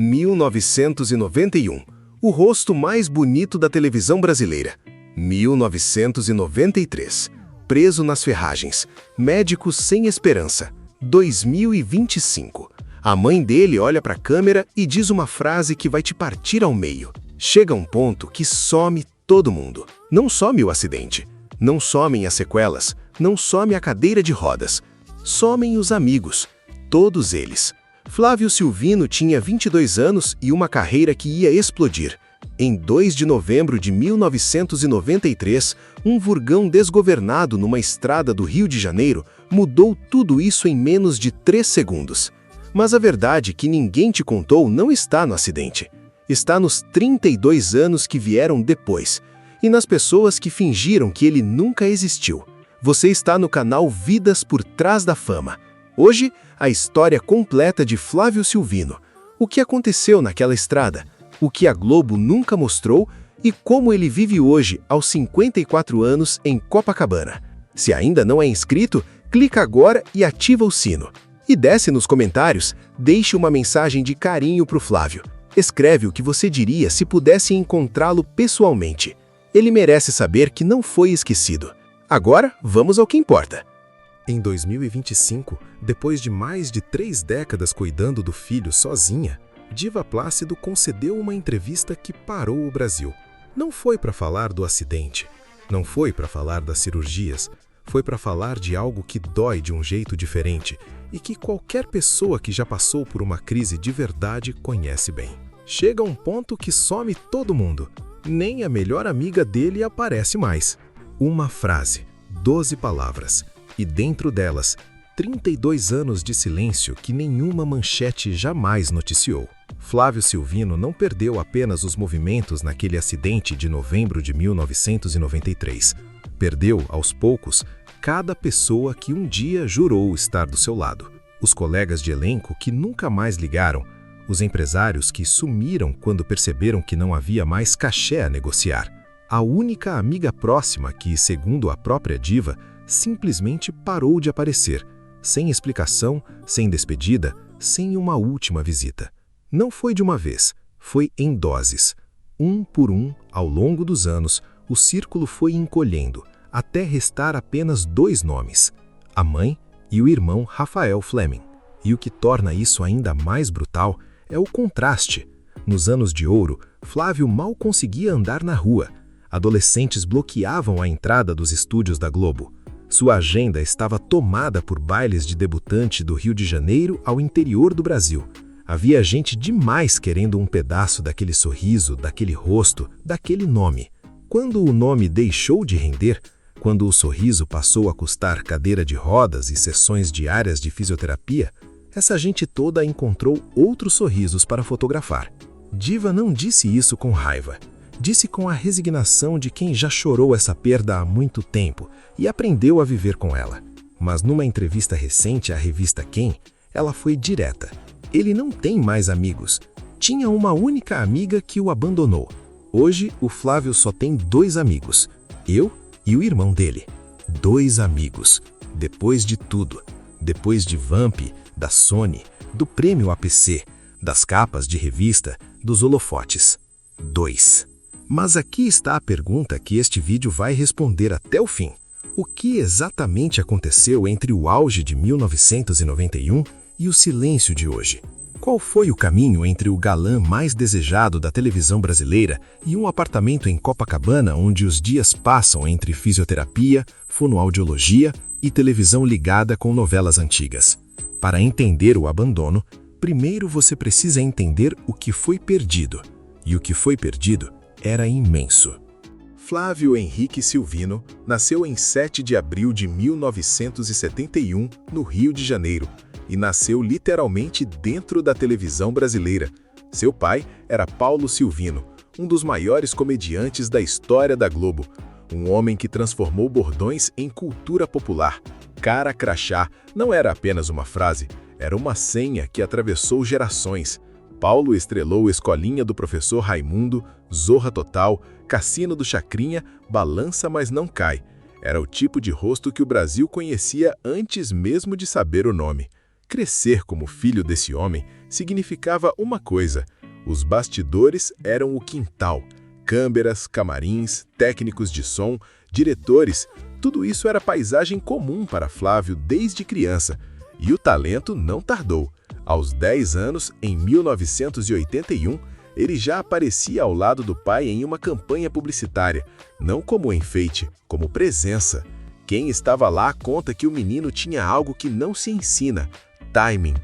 1991. O rosto mais bonito da televisão brasileira. 1993. Preso nas ferragens. Médicos sem esperança. 2025. A mãe dele olha para a câmera e diz uma frase que vai te partir ao meio. Chega um ponto que some todo mundo. Não some o acidente. Não somem as sequelas. Não some a cadeira de rodas. Somem os amigos. Todos eles. Flávio Silvino tinha 22 anos e uma carreira que ia explodir. Em 2 de novembro de 1993, um furgão desgovernado numa estrada do Rio de Janeiro mudou tudo isso em menos de 3 segundos. Mas a verdade que ninguém te contou não está no acidente. Está nos 32 anos que vieram depois e nas pessoas que fingiram que ele nunca existiu. Você está no canal Vidas por Trás da Fama. Hoje, a história completa de Flávio Silvino. O que aconteceu naquela estrada, o que a Globo nunca mostrou e como ele vive hoje, aos 54 anos, em Copacabana. Se ainda não é inscrito, clica agora e ativa o sino. E desce nos comentários, deixe uma mensagem de carinho para o Flávio. Escreve o que você diria se pudesse encontrá-lo pessoalmente. Ele merece saber que não foi esquecido. Agora, vamos ao que importa. Em 2025, depois de mais de 3 décadas cuidando do filho sozinha, Diva Plácido concedeu uma entrevista que parou o Brasil. Não foi para falar do acidente, não foi para falar das cirurgias, foi para falar de algo que dói de um jeito diferente e que qualquer pessoa que já passou por uma crise de verdade conhece bem. Chega um ponto que some todo mundo, nem a melhor amiga dele aparece mais. Uma frase, 12 palavras, e dentro delas, 32 anos de silêncio que nenhuma manchete jamais noticiou. Flávio Silvino não perdeu apenas os movimentos naquele acidente de novembro de 1993. Perdeu, aos poucos, cada pessoa que um dia jurou estar do seu lado. Os colegas de elenco que nunca mais ligaram, os empresários que sumiram quando perceberam que não havia mais cachê a negociar. A única amiga próxima que, segundo a própria diva, simplesmente parou de aparecer, sem explicação, sem despedida, sem uma última visita. Não foi de uma vez, foi em doses. Um por um, ao longo dos anos, o círculo foi encolhendo, até restar apenas 2 nomes, a mãe e o irmão Rafael Fleming. E o que torna isso ainda mais brutal é o contraste. Nos anos de ouro, Flávio mal conseguia andar na rua. Adolescentes bloqueavam a entrada dos estúdios da Globo. Sua agenda estava tomada por bailes de debutante do Rio de Janeiro ao interior do Brasil. Havia gente demais querendo um pedaço daquele sorriso, daquele rosto, daquele nome. Quando o nome deixou de render, quando o sorriso passou a custar cadeira de rodas e sessões diárias de fisioterapia, essa gente toda encontrou outros sorrisos para fotografar. Diva não disse isso com raiva. Disse com a resignação de quem já chorou essa perda há muito tempo e aprendeu a viver com ela. Mas numa entrevista recente à revista Quem, ela foi direta. Ele não tem mais amigos. Tinha uma única amiga que o abandonou. Hoje, o Flávio só tem 2 amigos. Eu e o irmão dele. 2 amigos. Depois de tudo. Depois de Vamp, da Sony, do prêmio APC, das capas de revista, dos holofotes. 2. Mas aqui está a pergunta que este vídeo vai responder até o fim. O que exatamente aconteceu entre o auge de 1991 e o silêncio de hoje? Qual foi o caminho entre o galã mais desejado da televisão brasileira e um apartamento em Copacabana onde os dias passam entre fisioterapia, fonoaudiologia e televisão ligada com novelas antigas? Para entender o abandono, primeiro você precisa entender o que foi perdido. E o que foi perdido era imenso. Flávio Henrique Silvino nasceu em 7 de abril de 1971, no Rio de Janeiro, e nasceu literalmente dentro da televisão brasileira. Seu pai era Paulo Silvino, um dos maiores comediantes da história da Globo, um homem que transformou bordões em cultura popular. Cara crachá não era apenas uma frase, era uma senha que atravessou gerações. Paulo estrelou Escolinha do Professor Raimundo, Zorra Total, Cassino do Chacrinha, Balança Mas Não Cai. Era o tipo de rosto que o Brasil conhecia antes mesmo de saber o nome. Crescer como filho desse homem significava uma coisa: os bastidores eram o quintal. Câmeras, camarins, técnicos de som, diretores, tudo isso era paisagem comum para Flávio desde criança. E o talento não tardou. Aos 10 anos, em 1981, ele já aparecia ao lado do pai em uma campanha publicitária, não como enfeite, como presença. Quem estava lá conta que o menino tinha algo que não se ensina: timing.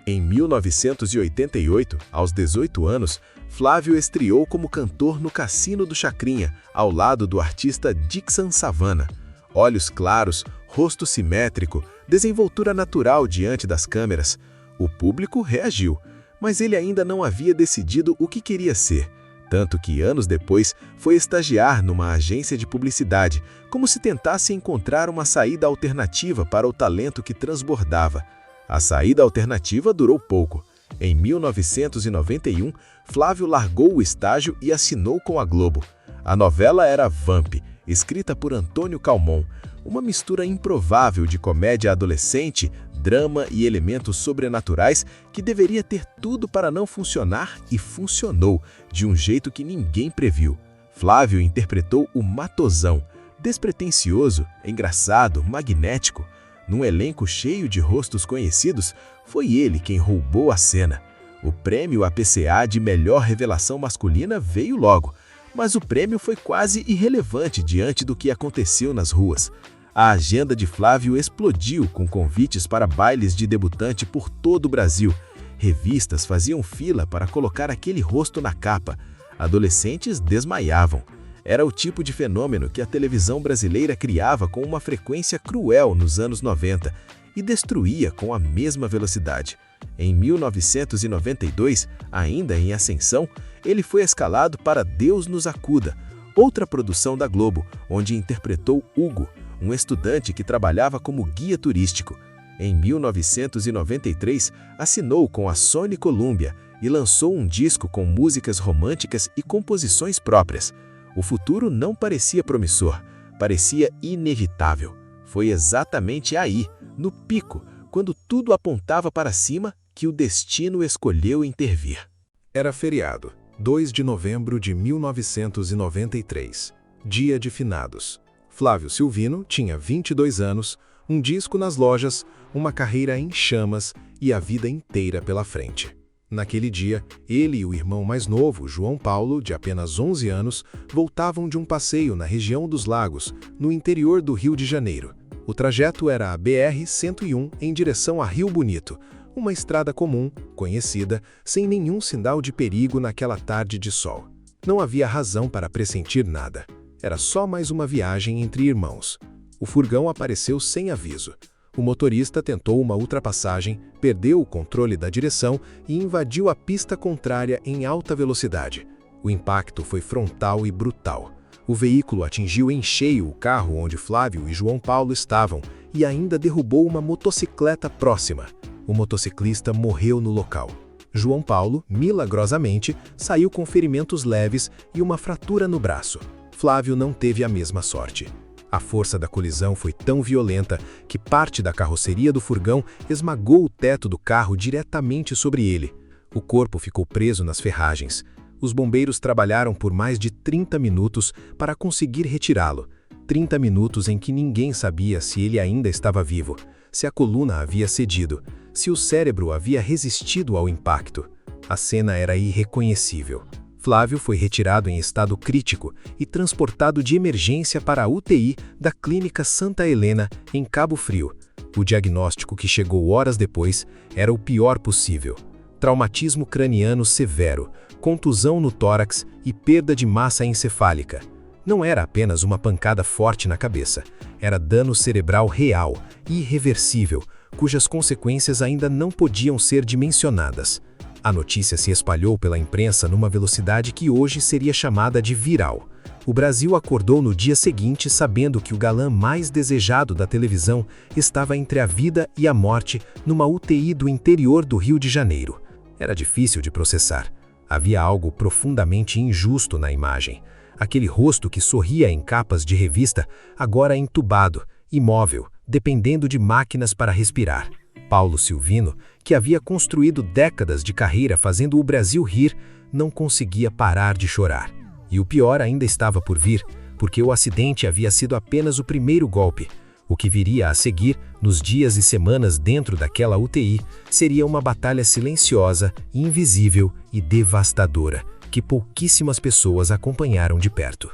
Em 1988, aos 18 anos, Flávio estreou como cantor no Cassino do Chacrinha, ao lado do artista Dixon Savana. Olhos claros, rosto simétrico, desenvoltura natural diante das câmeras. O público reagiu, mas ele ainda não havia decidido o que queria ser. Tanto que anos depois foi estagiar numa agência de publicidade, como se tentasse encontrar uma saída alternativa para o talento que transbordava. A saída alternativa durou pouco. Em 1991, Flávio largou o estágio e assinou com a Globo. A novela era Vamp, escrita por Antônio Calmon, uma mistura improvável de comédia adolescente, drama e elementos sobrenaturais que deveria ter tudo para não funcionar e funcionou, de um jeito que ninguém previu. Flávio interpretou o Matosão, despretensioso, engraçado, magnético. Num elenco cheio de rostos conhecidos, foi ele quem roubou a cena. O prêmio APCA de melhor revelação masculina veio logo, mas o prêmio foi quase irrelevante diante do que aconteceu nas ruas. A agenda de Flávio explodiu com convites para bailes de debutante por todo o Brasil. Revistas faziam fila para colocar aquele rosto na capa. Adolescentes desmaiavam. Era o tipo de fenômeno que a televisão brasileira criava com uma frequência cruel nos anos 90 e destruía com a mesma velocidade. Em 1992, ainda em ascensão, ele foi escalado para Deus nos acuda, outra produção da Globo, onde interpretou Hugo, um estudante que trabalhava como guia turístico. Em 1993, assinou com a Sony Columbia e lançou um disco com músicas românticas e composições próprias. O futuro não parecia promissor, parecia inevitável. Foi exatamente aí, no pico, quando tudo apontava para cima, que o destino escolheu intervir. Era feriado, 2 de novembro de 1993, dia de finados. Flávio Silvino tinha 22 anos, um disco nas lojas, uma carreira em chamas e a vida inteira pela frente. Naquele dia, ele e o irmão mais novo, João Paulo, de apenas 11 anos, voltavam de um passeio na região dos Lagos, no interior do Rio de Janeiro. O trajeto era a BR-101 em direção a Rio Bonito, uma estrada comum, conhecida, sem nenhum sinal de perigo naquela tarde de sol. Não havia razão para pressentir nada. Era só mais uma viagem entre irmãos. O furgão apareceu sem aviso. O motorista tentou uma ultrapassagem, perdeu o controle da direção e invadiu a pista contrária em alta velocidade. O impacto foi frontal e brutal. O veículo atingiu em cheio o carro onde Flávio e João Paulo estavam e ainda derrubou uma motocicleta próxima. O motociclista morreu no local. João Paulo, milagrosamente, saiu com ferimentos leves e uma fratura no braço. Flávio não teve a mesma sorte. A força da colisão foi tão violenta que parte da carroceria do furgão esmagou o teto do carro diretamente sobre ele. O corpo ficou preso nas ferragens. Os bombeiros trabalharam por mais de 30 minutos para conseguir retirá-lo. 30 minutos em que ninguém sabia se ele ainda estava vivo, se a coluna havia cedido, se o cérebro havia resistido ao impacto. A cena era irreconhecível. Flávio foi retirado em estado crítico e transportado de emergência para a UTI da Clínica Santa Helena, em Cabo Frio. O diagnóstico que chegou horas depois era o pior possível: traumatismo craniano severo, contusão no tórax e perda de massa encefálica. Não era apenas uma pancada forte na cabeça, era dano cerebral real, irreversível, cujas consequências ainda não podiam ser dimensionadas. A notícia se espalhou pela imprensa numa velocidade que hoje seria chamada de viral. O Brasil acordou no dia seguinte sabendo que o galã mais desejado da televisão estava entre a vida e a morte numa UTI do interior do Rio de Janeiro. Era difícil de processar. Havia algo profundamente injusto na imagem. Aquele rosto que sorria em capas de revista, agora entubado, imóvel, dependendo de máquinas para respirar. Paulo Silvino, que havia construído décadas de carreira fazendo o Brasil rir, não conseguia parar de chorar. E o pior ainda estava por vir, porque o acidente havia sido apenas o primeiro golpe. O que viria a seguir, nos dias e semanas dentro daquela UTI, seria uma batalha silenciosa, invisível e devastadora, que pouquíssimas pessoas acompanharam de perto.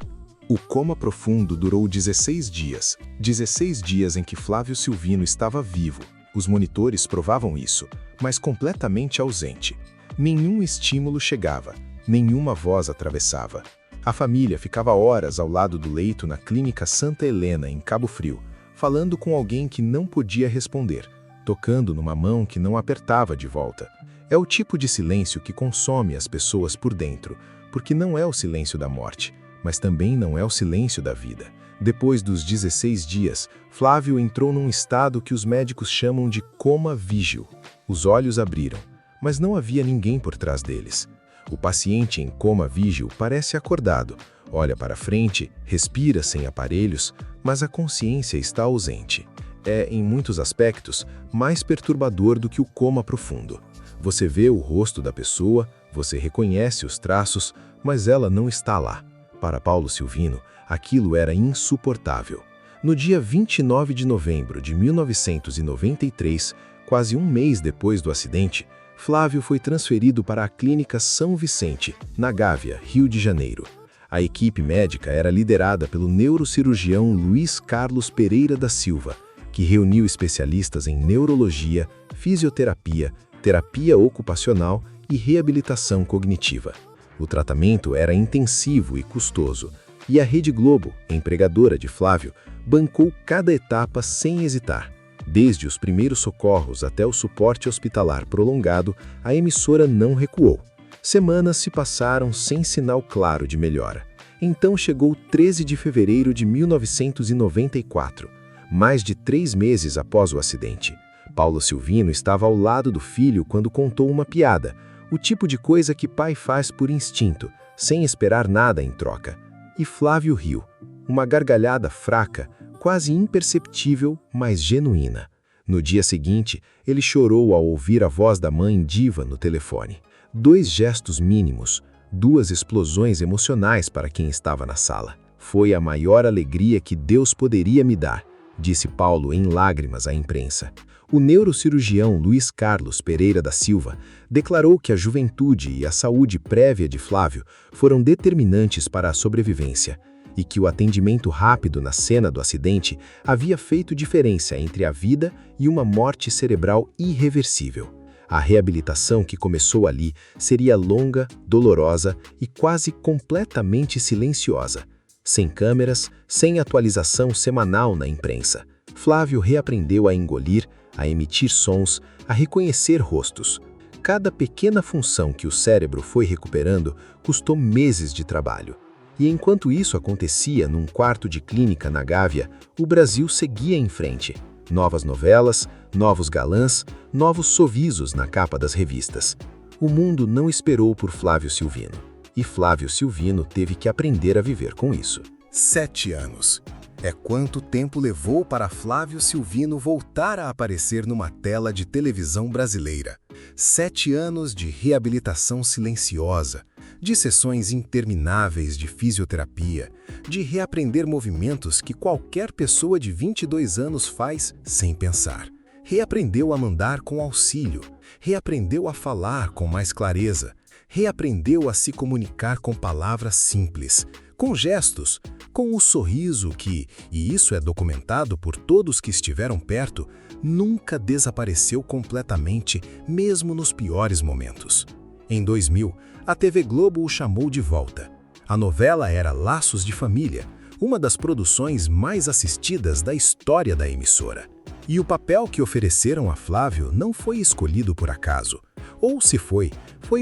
O coma profundo durou 16 dias. 16 dias em que Flávio Silvino estava vivo. Os monitores provavam isso, mas completamente ausente. Nenhum estímulo chegava, nenhuma voz atravessava. A família ficava horas ao lado do leito na Clínica Santa Helena, em Cabo Frio, falando com alguém que não podia responder, tocando numa mão que não apertava de volta. É o tipo de silêncio que consome as pessoas por dentro, porque não é o silêncio da morte, mas também não é o silêncio da vida. Depois dos 16 dias, Flávio entrou num estado que os médicos chamam de coma vígil. Os olhos abriram, mas não havia ninguém por trás deles. O paciente em coma vígil parece acordado, olha para frente, respira sem aparelhos, mas a consciência está ausente. É, em muitos aspectos, mais perturbador do que o coma profundo. Você vê o rosto da pessoa, você reconhece os traços, mas ela não está lá. Para Paulo Silvino, aquilo era insuportável. No dia 29 de novembro de 1993, quase um mês depois do acidente, Flávio foi transferido para a Clínica São Vicente, na Gávea, Rio de Janeiro. A equipe médica era liderada pelo neurocirurgião Luiz Carlos Pereira da Silva, que reuniu especialistas em neurologia, fisioterapia, terapia ocupacional e reabilitação cognitiva. O tratamento era intensivo e custoso, e a Rede Globo, empregadora de Flávio, bancou cada etapa sem hesitar. Desde os primeiros socorros até o suporte hospitalar prolongado, a emissora não recuou. Semanas se passaram sem sinal claro de melhora. Então chegou 13 de fevereiro de 1994, mais de 3 meses após o acidente. Paulo Silvino estava ao lado do filho quando contou uma piada, o tipo de coisa que pai faz por instinto, sem esperar nada em troca. E Flávio riu, uma gargalhada fraca, quase imperceptível, mas genuína. No dia seguinte, ele chorou ao ouvir a voz da mãe diva no telefone. 2 gestos mínimos, 2 explosões emocionais para quem estava na sala. Foi a maior alegria que Deus poderia me dar, disse Paulo em lágrimas à imprensa. O neurocirurgião Luiz Carlos Pereira da Silva declarou que a juventude e a saúde prévia de Flávio foram determinantes para a sobrevivência e que o atendimento rápido na cena do acidente havia feito diferença entre a vida e uma morte cerebral irreversível. A reabilitação que começou ali seria longa, dolorosa e quase completamente silenciosa. Sem câmeras, sem atualização semanal na imprensa, Flávio reaprendeu a engolir, a emitir sons, a reconhecer rostos. Cada pequena função que o cérebro foi recuperando custou meses de trabalho. E enquanto isso acontecia num quarto de clínica na Gávea, o Brasil seguia em frente. Novas novelas, novos galãs, novos sorrisos na capa das revistas. O mundo não esperou por Flávio Silvino. E Flávio Silvino teve que aprender a viver com isso. 7 anos. É quanto tempo levou para Flávio Silvino voltar a aparecer numa tela de televisão brasileira. 7 anos de reabilitação silenciosa, de sessões intermináveis de fisioterapia, de reaprender movimentos que qualquer pessoa de 22 anos faz sem pensar. Reaprendeu a andar com auxílio, reaprendeu a falar com mais clareza, reaprendeu a se comunicar com palavras simples, com gestos, com o sorriso que, e isso é documentado por todos que estiveram perto, nunca desapareceu completamente, mesmo nos piores momentos. Em 2000, a TV Globo o chamou de volta. A novela era Laços de Família, uma das produções mais assistidas da história da emissora. E o papel que ofereceram a Flávio não foi escolhido por acaso. Ou se foi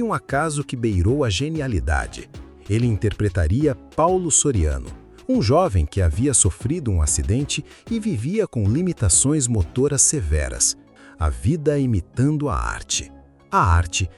um acaso que beirou a genialidade. Ele interpretaria Paulo Soriano, um jovem que havia sofrido um acidente e vivia com limitações motoras severas. A vida imitando a arte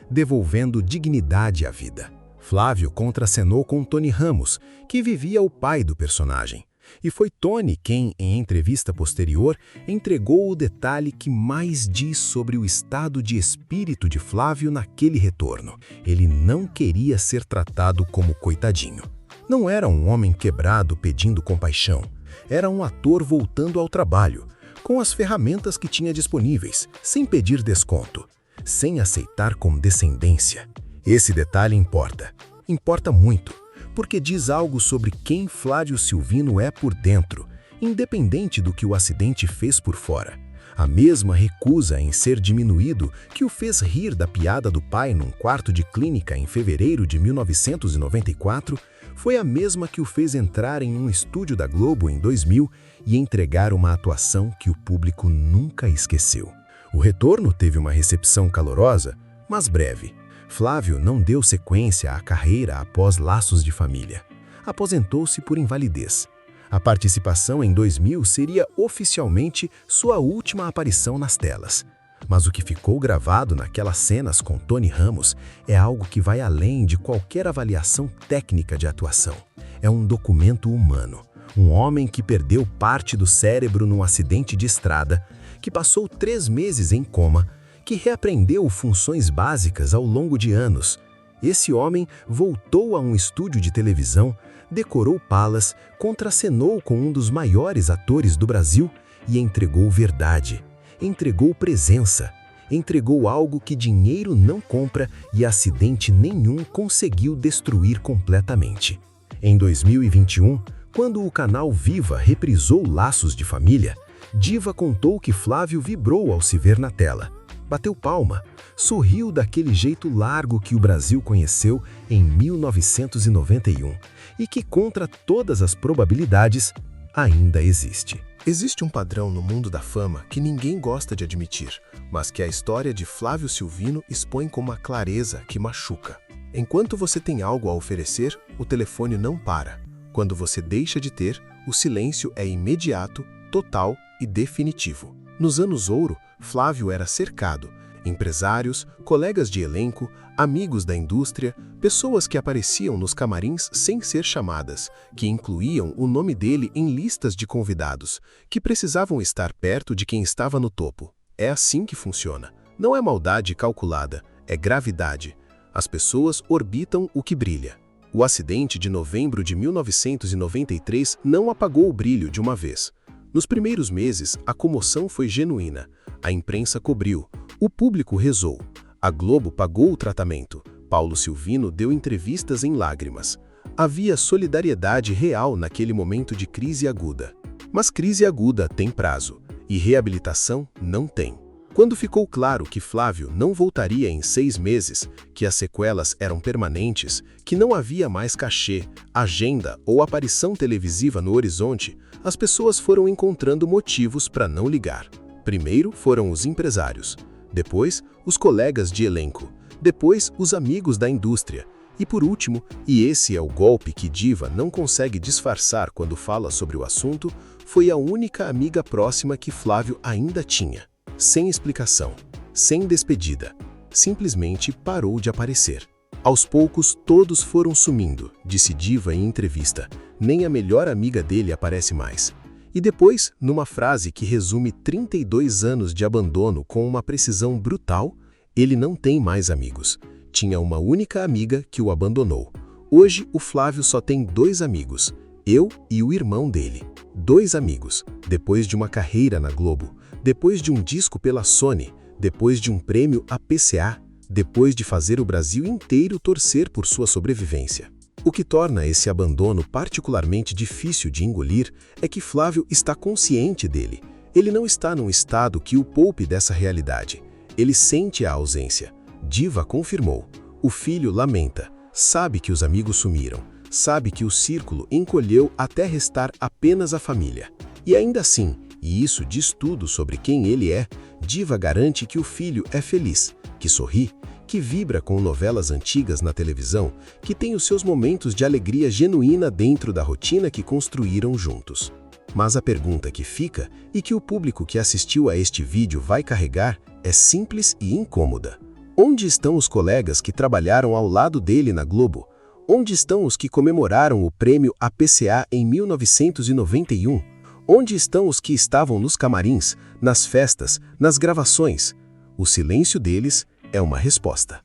devolvendo dignidade à vida. Flávio contracenou com Tony Ramos, que vivia o pai do personagem. E foi Tony quem, em entrevista posterior, entregou o detalhe que mais diz sobre o estado de espírito de Flávio naquele retorno. Ele não queria ser tratado como coitadinho. Não era um homem quebrado pedindo compaixão. Era um ator voltando ao trabalho, com as ferramentas que tinha disponíveis, sem pedir desconto, sem aceitar condescendência. Esse detalhe importa. Importa muito, porque diz algo sobre quem Flávio Silvino é por dentro, independente do que o acidente fez por fora. A mesma recusa em ser diminuído que o fez rir da piada do pai num quarto de clínica em fevereiro de 1994 foi a mesma que o fez entrar em um estúdio da Globo em 2000 e entregar uma atuação que o público nunca esqueceu. O retorno teve uma recepção calorosa, mas breve. Flávio não deu sequência à carreira após Laços de Família. Aposentou-se por invalidez. A participação em 2000 seria oficialmente sua última aparição nas telas. Mas o que ficou gravado naquelas cenas com Tony Ramos é algo que vai além de qualquer avaliação técnica de atuação. É um documento humano. Um homem que perdeu parte do cérebro num acidente de estrada, que passou 3 meses em coma, que reaprendeu funções básicas ao longo de anos. Esse homem voltou a um estúdio de televisão, decorou palas, contracenou com um dos maiores atores do Brasil e entregou verdade, entregou presença, entregou algo que dinheiro não compra e acidente nenhum conseguiu destruir completamente. Em 2021, quando o canal Viva reprisou Laços de Família, Diva contou que Flávio vibrou ao se ver na tela. Bateu palma, sorriu daquele jeito largo que o Brasil conheceu em 1991 e que, contra todas as probabilidades, ainda existe. Existe um padrão no mundo da fama que ninguém gosta de admitir, mas que a história de Flávio Silvino expõe com uma clareza que machuca. Enquanto você tem algo a oferecer, o telefone não para. Quando você deixa de ter, o silêncio é imediato, total e definitivo. Nos anos ouro, Flávio era cercado. Empresários, colegas de elenco, amigos da indústria, pessoas que apareciam nos camarins sem ser chamadas, que incluíam o nome dele em listas de convidados, que precisavam estar perto de quem estava no topo. É assim que funciona. Não é maldade calculada, é gravidade. As pessoas orbitam o que brilha. O acidente de novembro de 1993 não apagou o brilho de uma vez. Nos primeiros meses, a comoção foi genuína. A imprensa cobriu, o público rezou. A Globo pagou o tratamento. Paulo Silvino deu entrevistas em lágrimas. Havia solidariedade real naquele momento de crise aguda. Mas crise aguda tem prazo, e reabilitação não tem. Quando ficou claro que Flávio não voltaria em 6 meses, que as sequelas eram permanentes, que não havia mais cachê, agenda ou aparição televisiva no horizonte, as pessoas foram encontrando motivos para não ligar. Primeiro foram os empresários, depois os colegas de elenco, depois os amigos da indústria, e por último, e esse é o golpe que Diva não consegue disfarçar quando fala sobre o assunto, foi a única amiga próxima que Flávio ainda tinha. Sem explicação, sem despedida, simplesmente parou de aparecer. Aos poucos, todos foram sumindo, disse Diva em entrevista. Nem a melhor amiga dele aparece mais. E depois, numa frase que resume 32 anos de abandono com uma precisão brutal, ele não tem mais amigos. Tinha uma única amiga que o abandonou. Hoje, o Flávio só tem 2 amigos, eu e o irmão dele. 2 amigos, depois de uma carreira na Globo, depois de um disco pela Sony, depois de um prêmio APCA, depois de fazer o Brasil inteiro torcer por sua sobrevivência. O que torna esse abandono particularmente difícil de engolir é que Flávio está consciente dele. Ele não está num estado que o poupe dessa realidade. Ele sente a ausência. Diva confirmou. O filho lamenta, sabe que os amigos sumiram, sabe que o círculo encolheu até restar apenas a família. E ainda assim, e isso diz tudo sobre quem ele é, Diva garante que o filho é feliz, que sorri, que vibra com novelas antigas na televisão, que tem os seus momentos de alegria genuína dentro da rotina que construíram juntos. Mas a pergunta que fica, e que o público que assistiu a este vídeo vai carregar, é simples e incômoda. Onde estão os colegas que trabalharam ao lado dele na Globo? Onde estão os que comemoraram o prêmio APCA em 1991? Onde estão os que estavam nos camarins, nas festas, nas gravações? O silêncio deles é uma resposta.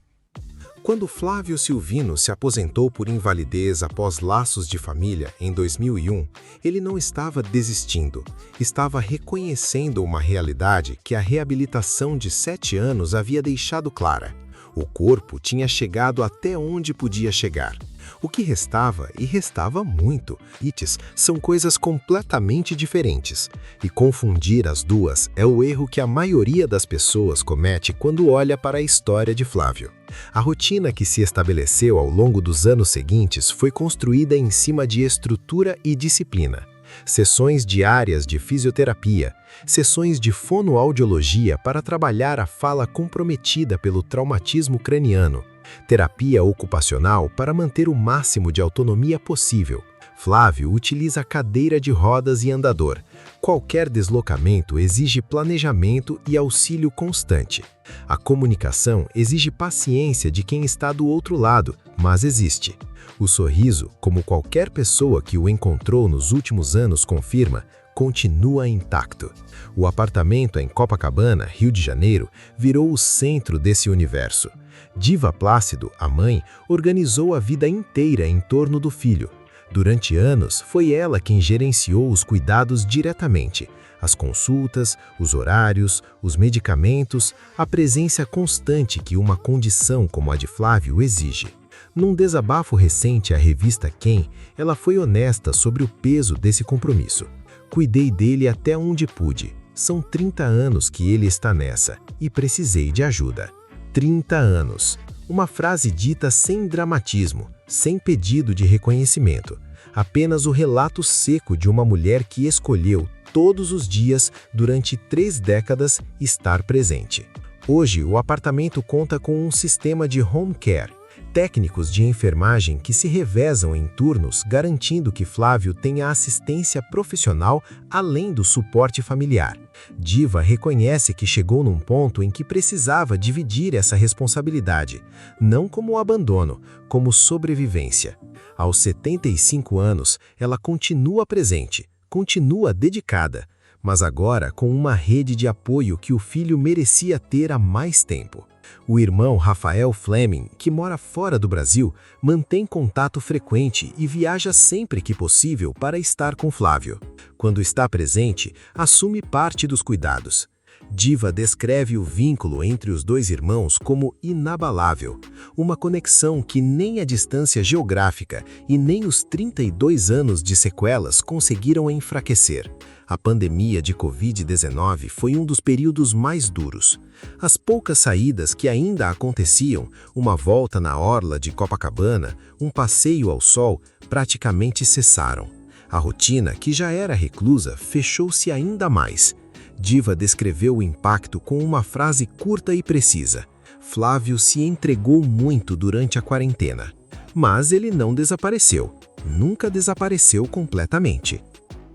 Quando Flávio Silvino se aposentou por invalidez após laços de família em 2001, ele não estava desistindo, estava reconhecendo uma realidade que a reabilitação de 7 anos havia deixado clara. O corpo tinha chegado até onde podia chegar. O que restava, e restava muito, são coisas completamente diferentes. E confundir as duas é o erro que a maioria das pessoas comete quando olha para a história de Flávio. A rotina que se estabeleceu ao longo dos anos seguintes foi construída em cima de estrutura e disciplina. Sessões diárias de fisioterapia, sessões de fonoaudiologia para trabalhar a fala comprometida pelo traumatismo craniano, terapia ocupacional para manter o máximo de autonomia possível. Flávio utiliza cadeira de rodas e andador. Qualquer deslocamento exige planejamento e auxílio constante. A comunicação exige paciência de quem está do outro lado, mas existe. O sorriso, como qualquer pessoa que o encontrou nos últimos anos confirma, continua intacto. O apartamento em Copacabana, Rio de Janeiro, virou o centro desse universo. Diva Plácido, a mãe, organizou a vida inteira em torno do filho. Durante anos, foi ela quem gerenciou os cuidados diretamente. As consultas, os horários, os medicamentos, a presença constante que uma condição como a de Flávio exige. Num desabafo recente à revista Quem, ela foi honesta sobre o peso desse compromisso. Cuidei dele até onde pude. São 30 anos que ele está nessa e precisei de ajuda. 30 anos. Uma frase dita sem dramatismo, sem pedido de reconhecimento. Apenas o relato seco de uma mulher que escolheu, todos os dias, durante 3 décadas, estar presente. Hoje, o apartamento conta com um sistema de home care, técnicos de enfermagem que se revezam em turnos, garantindo que Flávio tenha assistência profissional além do suporte familiar. Diva reconhece que chegou num ponto em que precisava dividir essa responsabilidade, não como abandono, como sobrevivência. Aos 75 anos, ela continua presente, continua dedicada, mas agora com uma rede de apoio que o filho merecia ter há mais tempo. O irmão Rafael Fleming, que mora fora do Brasil, mantém contato frequente e viaja sempre que possível para estar com Flávio. Quando está presente, assume parte dos cuidados. Diva descreve o vínculo entre os dois irmãos como inabalável, uma conexão que nem a distância geográfica e nem os 32 anos de sequelas conseguiram enfraquecer. A pandemia de Covid-19 foi um dos períodos mais duros. As poucas saídas que ainda aconteciam, uma volta na orla de Copacabana, um passeio ao sol, praticamente cessaram. A rotina, que já era reclusa, fechou-se ainda mais. Diva descreveu o impacto com uma frase curta e precisa. Flávio se entregou muito durante a quarentena. Mas ele não desapareceu. Nunca desapareceu completamente.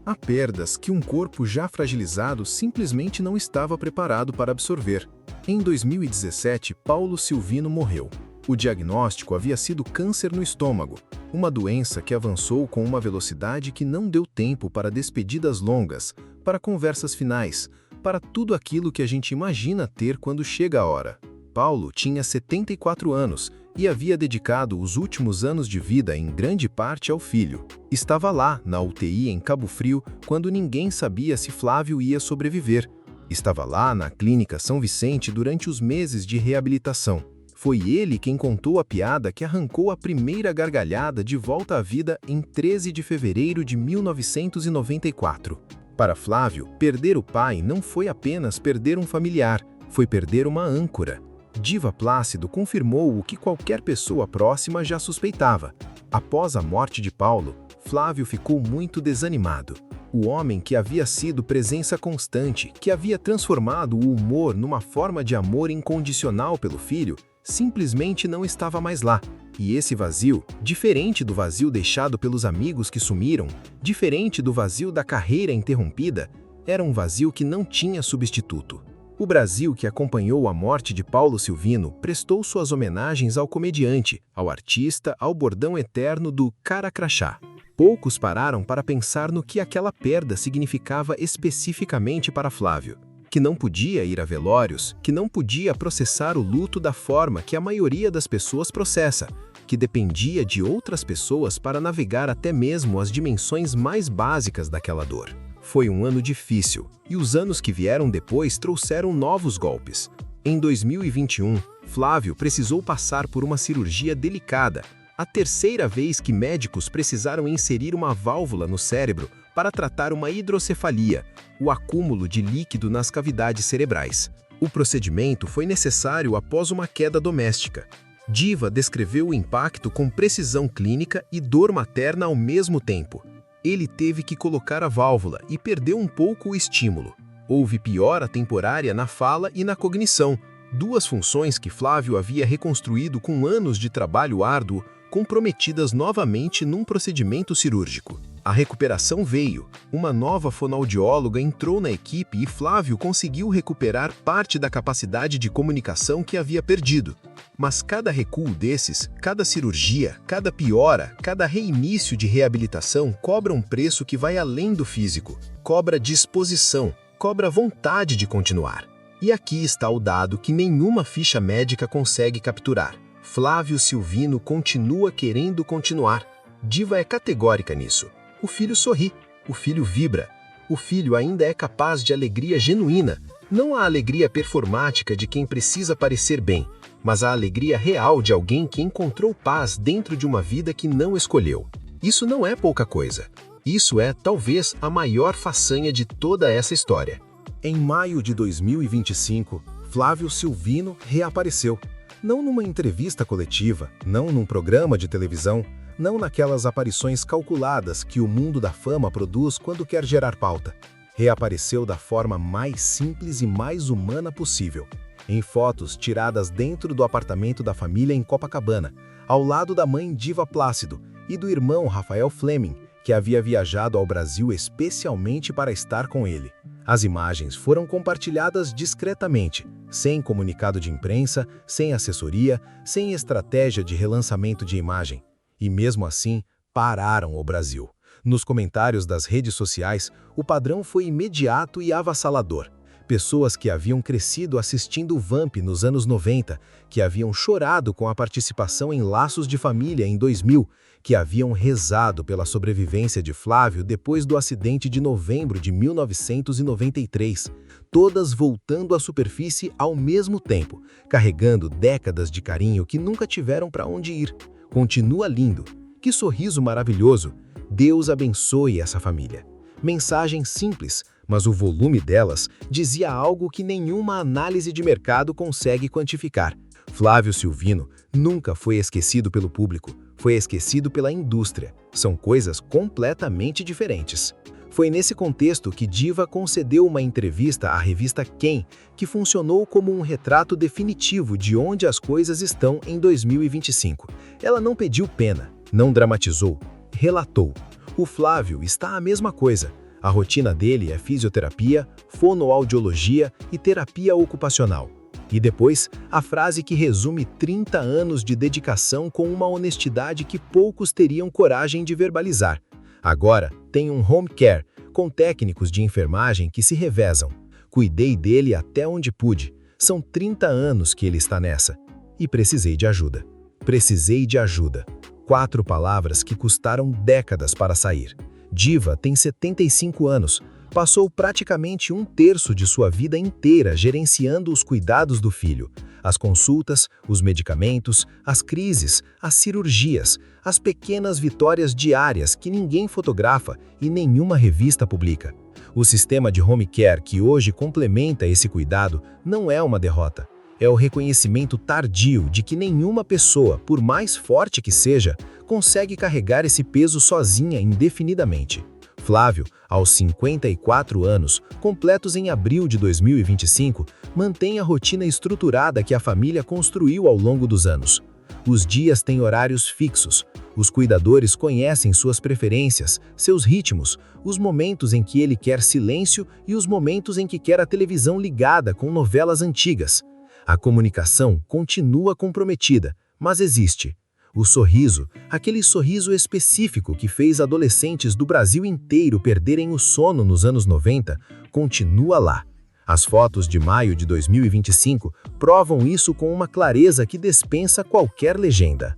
Há perdas que um corpo já fragilizado simplesmente não estava preparado para absorver. Em 2017, Paulo Silvino morreu. O diagnóstico havia sido câncer no estômago, uma doença que avançou com uma velocidade que não deu tempo para despedidas longas, para conversas finais, para tudo aquilo que a gente imagina ter quando chega a hora. Paulo tinha 74 anos e havia dedicado os últimos anos de vida em grande parte ao filho. Estava lá, na UTI em Cabo Frio, quando ninguém sabia se Flávio ia sobreviver. Estava lá na Clínica São Vicente durante os meses de reabilitação. Foi ele quem contou a piada que arrancou a primeira gargalhada de volta à vida em 13 de fevereiro de 1994. Para Flávio, perder o pai não foi apenas perder um familiar, foi perder uma âncora. Diva Plácido confirmou o que qualquer pessoa próxima já suspeitava. Após a morte de Paulo, Flávio ficou muito desanimado. O homem que havia sido presença constante, que havia transformado o humor numa forma de amor incondicional pelo filho, simplesmente não estava mais lá. E esse vazio, diferente do vazio deixado pelos amigos que sumiram, diferente do vazio da carreira interrompida, era um vazio que não tinha substituto. O Brasil, que acompanhou a morte de Paulo Silvino, prestou suas homenagens ao comediante, ao artista, ao bordão eterno do cara crachá. Poucos pararam para pensar no que aquela perda significava especificamente para Flávio, que não podia ir a velórios, que não podia processar o luto da forma que a maioria das pessoas processa, que dependia de outras pessoas para navegar até mesmo as dimensões mais básicas daquela dor. Foi um ano difícil, e os anos que vieram depois trouxeram novos golpes. Em 2021, Flávio precisou passar por uma cirurgia delicada, a terceira vez que médicos precisaram inserir uma válvula no cérebro para tratar uma hidrocefalia, o acúmulo de líquido nas cavidades cerebrais. O procedimento foi necessário após uma queda doméstica. Diva descreveu o impacto com precisão clínica e dor materna ao mesmo tempo. Ele teve que colocar a válvula e perdeu um pouco o estímulo. Houve piora temporária na fala e na cognição, duas funções que Flávio havia reconstruído com anos de trabalho árduo, comprometidas novamente num procedimento cirúrgico. A recuperação veio. Uma nova fonoaudióloga entrou na equipe e Flávio conseguiu recuperar parte da capacidade de comunicação que havia perdido. Mas cada recuo desses, cada cirurgia, cada piora, cada reinício de reabilitação cobra um preço que vai além do físico. Cobra disposição, cobra vontade de continuar. E aqui está o dado que nenhuma ficha médica consegue capturar. Flávio Silvino continua querendo continuar. Diva é categórica nisso. O filho sorri, o filho vibra. O filho ainda é capaz de alegria genuína, não a alegria performática de quem precisa parecer bem, mas a alegria real de alguém que encontrou paz dentro de uma vida que não escolheu. Isso não é pouca coisa. Isso é, talvez, a maior façanha de toda essa história. Em maio de 2025, Flávio Silvino reapareceu. Não numa entrevista coletiva, não num programa de televisão, não naquelas aparições calculadas que o mundo da fama produz quando quer gerar pauta. Reapareceu da forma mais simples e mais humana possível, em fotos tiradas dentro do apartamento da família em Copacabana, ao lado da mãe Diva Plácido e do irmão Rafael Fleming, que havia viajado ao Brasil especialmente para estar com ele. As imagens foram compartilhadas discretamente, sem comunicado de imprensa, sem assessoria, sem estratégia de relançamento de imagem. E mesmo assim, pararam o Brasil. Nos comentários das redes sociais, o padrão foi imediato e avassalador. Pessoas que haviam crescido assistindo o Vamp nos anos 90, que haviam chorado com a participação em Laços de Família em 2000, que haviam rezado pela sobrevivência de Flávio depois do acidente de novembro de 1993, todas voltando à superfície ao mesmo tempo, carregando décadas de carinho que nunca tiveram para onde ir. Continua lindo. Que sorriso maravilhoso. Deus abençoe essa família. Mensagens simples, mas o volume delas dizia algo que nenhuma análise de mercado consegue quantificar. Flávio Silvino nunca foi esquecido pelo público, foi esquecido pela indústria. São coisas completamente diferentes. Foi nesse contexto que Diva concedeu uma entrevista à revista Quem, que funcionou como um retrato definitivo de onde as coisas estão em 2025. Ela não pediu pena, não dramatizou, relatou. O Flávio está a mesma coisa. A rotina dele é fisioterapia, fonoaudiologia e terapia ocupacional. E depois, a frase que resume 30 anos de dedicação com uma honestidade que poucos teriam coragem de verbalizar. Agora, tem um home care, com técnicos de enfermagem que se revezam. Cuidei dele até onde pude. São 30 anos que ele está nessa. E precisei de ajuda. Precisei de ajuda. 4 palavras que custaram décadas para sair. Diva tem 75 anos. Passou praticamente 1/3 de sua vida inteira gerenciando os cuidados do filho. As consultas, os medicamentos, as crises, as cirurgias, as pequenas vitórias diárias que ninguém fotografa e nenhuma revista publica. O sistema de home care que hoje complementa esse cuidado não é uma derrota. É o reconhecimento tardio de que nenhuma pessoa, por mais forte que seja, consegue carregar esse peso sozinha indefinidamente. Flávio, aos 54 anos, completos em abril de 2025, mantém a rotina estruturada que a família construiu ao longo dos anos. Os dias têm horários fixos. Os cuidadores conhecem suas preferências, seus ritmos, os momentos em que ele quer silêncio e os momentos em que quer a televisão ligada com novelas antigas. A comunicação continua comprometida, mas existe. O sorriso, aquele sorriso específico que fez adolescentes do Brasil inteiro perderem o sono nos anos 90, continua lá. As fotos de maio de 2025 provam isso com uma clareza que dispensa qualquer legenda.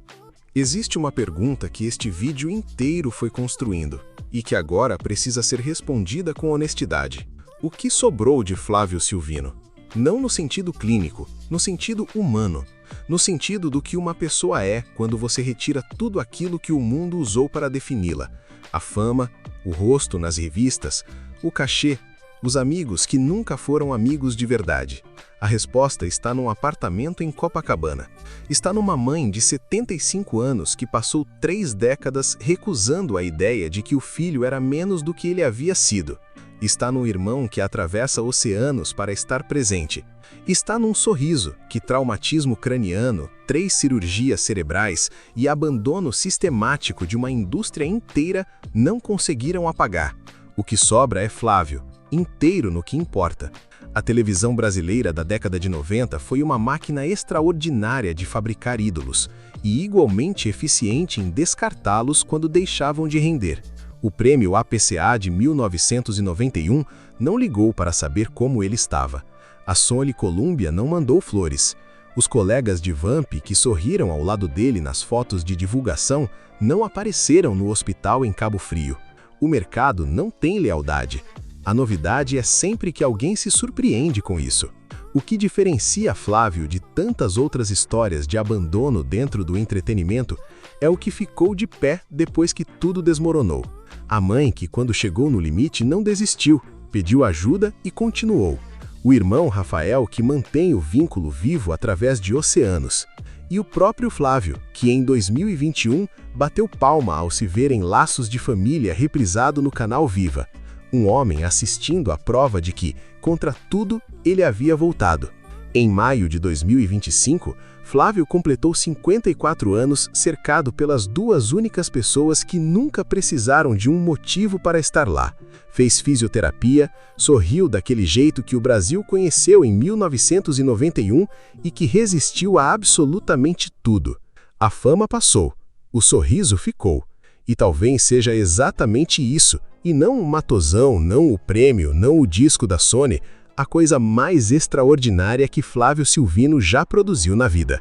Existe uma pergunta que este vídeo inteiro foi construindo e que agora precisa ser respondida com honestidade. O que sobrou de Flávio Silvino? Não no sentido clínico, no sentido humano, no sentido do que uma pessoa é quando você retira tudo aquilo que o mundo usou para defini-la. A fama, o rosto nas revistas, o cachê, os amigos que nunca foram amigos de verdade. A resposta está num apartamento em Copacabana. Está numa mãe de 75 anos que passou 3 décadas recusando a ideia de que o filho era menos do que ele havia sido. Está num irmão que atravessa oceanos para estar presente. Está num sorriso que traumatismo craniano, 3 cirurgias cerebrais e abandono sistemático de uma indústria inteira não conseguiram apagar. O que sobra é Flávio, inteiro no que importa. A televisão brasileira da década de 90 foi uma máquina extraordinária de fabricar ídolos e igualmente eficiente em descartá-los quando deixavam de render. O prêmio APCA de 1991 não ligou para saber como ele estava. A Sony Columbia não mandou flores. Os colegas de Vamp que sorriram ao lado dele nas fotos de divulgação não apareceram no hospital em Cabo Frio. O mercado não tem lealdade. A novidade é sempre que alguém se surpreende com isso. O que diferencia Flávio de tantas outras histórias de abandono dentro do entretenimento é o que ficou de pé depois que tudo desmoronou. A mãe que, quando chegou no limite, não desistiu, pediu ajuda e continuou. O irmão Rafael que mantém o vínculo vivo através de oceanos. E o próprio Flávio, que em 2021 bateu palma ao se ver em Laços de Família reprisado no canal Viva. Um homem assistindo à prova de que, contra tudo, ele havia voltado. Em maio de 2025, Flávio completou 54 anos cercado pelas 2 únicas pessoas que nunca precisaram de um motivo para estar lá. Fez fisioterapia, sorriu daquele jeito que o Brasil conheceu em 1991 e que resistiu a absolutamente tudo. A fama passou, o sorriso ficou. E talvez seja exatamente isso, e não o matosão, não o prêmio, não o disco da Sony, a coisa mais extraordinária que Flávio Silvino já produziu na vida.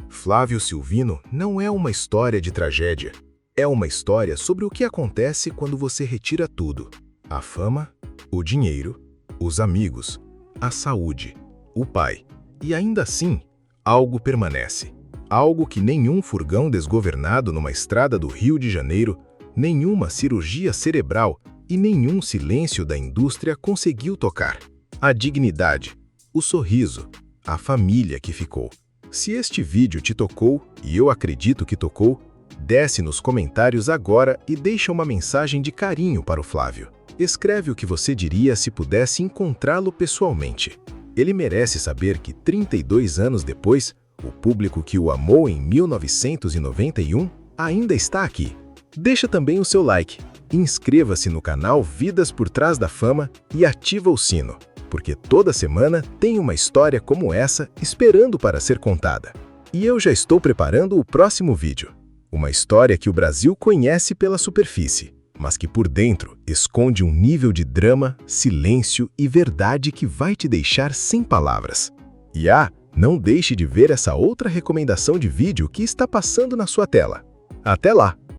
Flávio Silvino não é uma história de tragédia. É uma história sobre o que acontece quando você retira tudo. A fama, o dinheiro, os amigos, a saúde, o pai. E ainda assim, algo permanece. Algo que nenhum furgão desgovernado numa estrada do Rio de Janeiro, nenhuma cirurgia cerebral e nenhum silêncio da indústria conseguiu tocar. A dignidade, o sorriso, a família que ficou. Se este vídeo te tocou, e eu acredito que tocou, desce nos comentários agora e deixa uma mensagem de carinho para o Flávio. Escreve o que você diria se pudesse encontrá-lo pessoalmente. Ele merece saber que 32 anos depois, o público que o amou em 1991 ainda está aqui. Deixa também o seu like, inscreva-se no canal Vidas por Trás da Fama e ativa o sino, porque toda semana tem uma história como essa esperando para ser contada. E eu já estou preparando o próximo vídeo. Uma história que o Brasil conhece pela superfície, mas que por dentro esconde um nível de drama, silêncio e verdade que vai te deixar sem palavras. E não deixe de ver essa outra recomendação de vídeo que está passando na sua tela. Até lá!